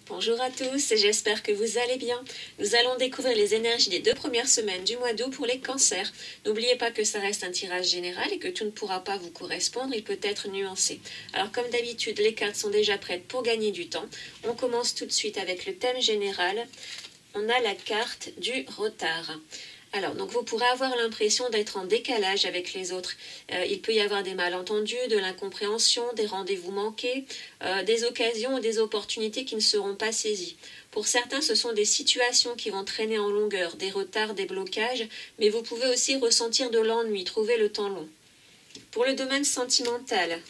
Bonjour à tous, j'espère que vous allez bien. Nous allons découvrir les énergies des 2 premières semaines du mois d'août pour les cancers. N'oubliez pas que ça reste un tirage général et que tout ne pourra pas vous correspondre, il peut être nuancé. Alors comme d'habitude, les cartes sont déjà prêtes pour gagner du temps. On commence tout de suite avec le thème général. On a la carte du retard. Alors, donc vous pourrez avoir l'impression d'être en décalage avec les autres. Il peut y avoir des malentendus, de l'incompréhension, des rendez-vous manqués, des occasions ou des opportunités qui ne seront pas saisies. Pour certains, ce sont des situations qui vont traîner en longueur, des retards, des blocages, mais vous pouvez aussi ressentir de l'ennui, trouver le temps long. Pour le domaine sentimental,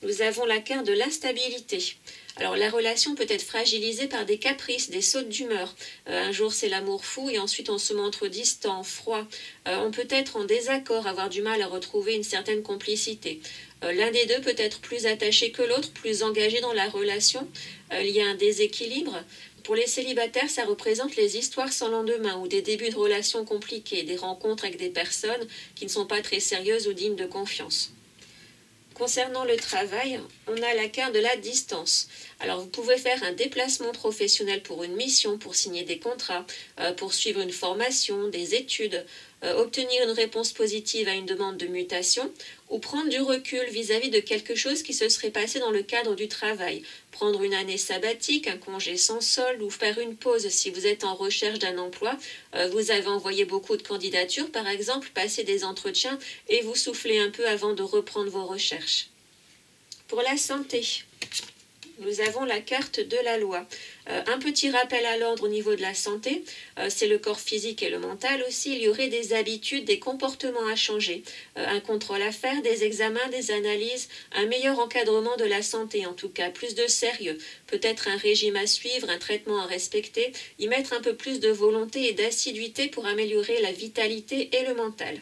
nous avons la carte de l'instabilité. Alors la relation peut être fragilisée par des caprices, des sautes d'humeur. Un jour c'est l'amour fou et ensuite on se montre distant, froid. On peut être en désaccord, avoir du mal à retrouver une certaine complicité. L'un des deux peut être plus attaché que l'autre, plus engagé dans la relation. Il y a un déséquilibre. Pour les célibataires, ça représente les histoires sans lendemain ou des débuts de relations compliqués, des rencontres avec des personnes qui ne sont pas très sérieuses ou dignes de confiance. Concernant le travail, on a la carte de la distance. Alors vous pouvez faire un déplacement professionnel pour une mission, pour signer des contrats, poursuivre une formation, des études, obtenir une réponse positive à une demande de mutation ou prendre du recul vis-à-vis de quelque chose qui se serait passé dans le cadre du travail. Prendre une année sabbatique, un congé sans solde ou faire une pause si vous êtes en recherche d'un emploi. Vous avez envoyé beaucoup de candidatures par exemple, passé des entretiens et vous soufflez un peu avant de reprendre vos recherches. Pour la santé, nous avons la carte de la loi. Un petit rappel à l'ordre au niveau de la santé, c'est le corps physique et le mental aussi. Il y aurait des habitudes, des comportements à changer, un contrôle à faire, des examens, des analyses, un meilleur encadrement de la santé en tout cas, plus de sérieux, peut-être un régime à suivre, un traitement à respecter, y mettre un peu plus de volonté et d'assiduité pour améliorer la vitalité et le mental.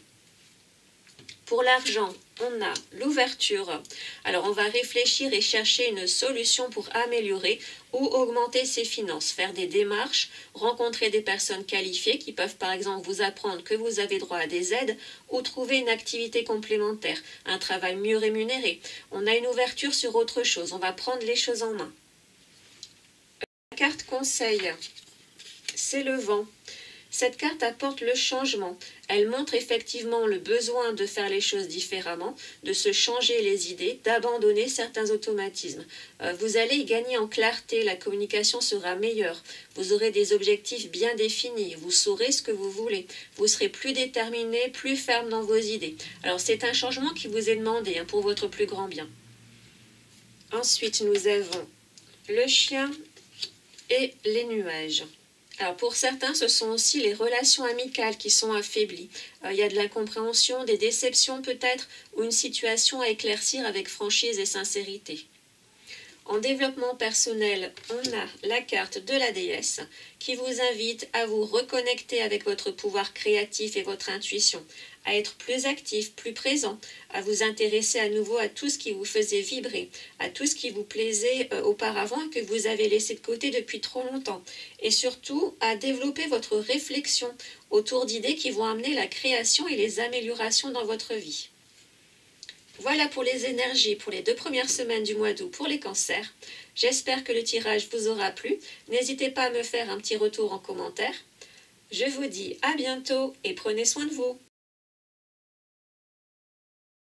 Pour l'argent, on a l'ouverture. Alors on va réfléchir et chercher une solution pour améliorer ou augmenter ses finances, faire des démarches, rencontrer des personnes qualifiées qui peuvent par exemple vous apprendre que vous avez droit à des aides ou trouver une activité complémentaire, un travail mieux rémunéré. On a une ouverture sur autre chose, on va prendre les choses en main. La carte conseil, c'est le vent. Cette carte apporte le changement. Elle montre effectivement le besoin de faire les choses différemment, de se changer les idées, d'abandonner certains automatismes. Vous allez y gagner en clarté, la communication sera meilleure. Vous aurez des objectifs bien définis, vous saurez ce que vous voulez. Vous serez plus déterminé, plus ferme dans vos idées. Alors c'est un changement qui vous est demandé pour votre plus grand bien. Ensuite, nous avons le chien et les nuages. Alors pour certains, ce sont aussi les relations amicales qui sont affaiblies. Il y a de l'incompréhension, des déceptions peut-être, ou une situation à éclaircir avec franchise et sincérité. En développement personnel, on a la carte de la déesse qui vous invite à vous reconnecter avec votre pouvoir créatif et votre intuition, à être plus actif, plus présent, à vous intéresser à nouveau à tout ce qui vous faisait vibrer, à tout ce qui vous plaisait auparavant et que vous avez laissé de côté depuis trop longtemps, et surtout à développer votre réflexion autour d'idées qui vont amener la création et les améliorations dans votre vie. Voilà pour les énergies pour les 2 premières semaines du mois d'août pour les cancers. J'espère que le tirage vous aura plu. N'hésitez pas à me faire un petit retour en commentaire. Je vous dis à bientôt et prenez soin de vous.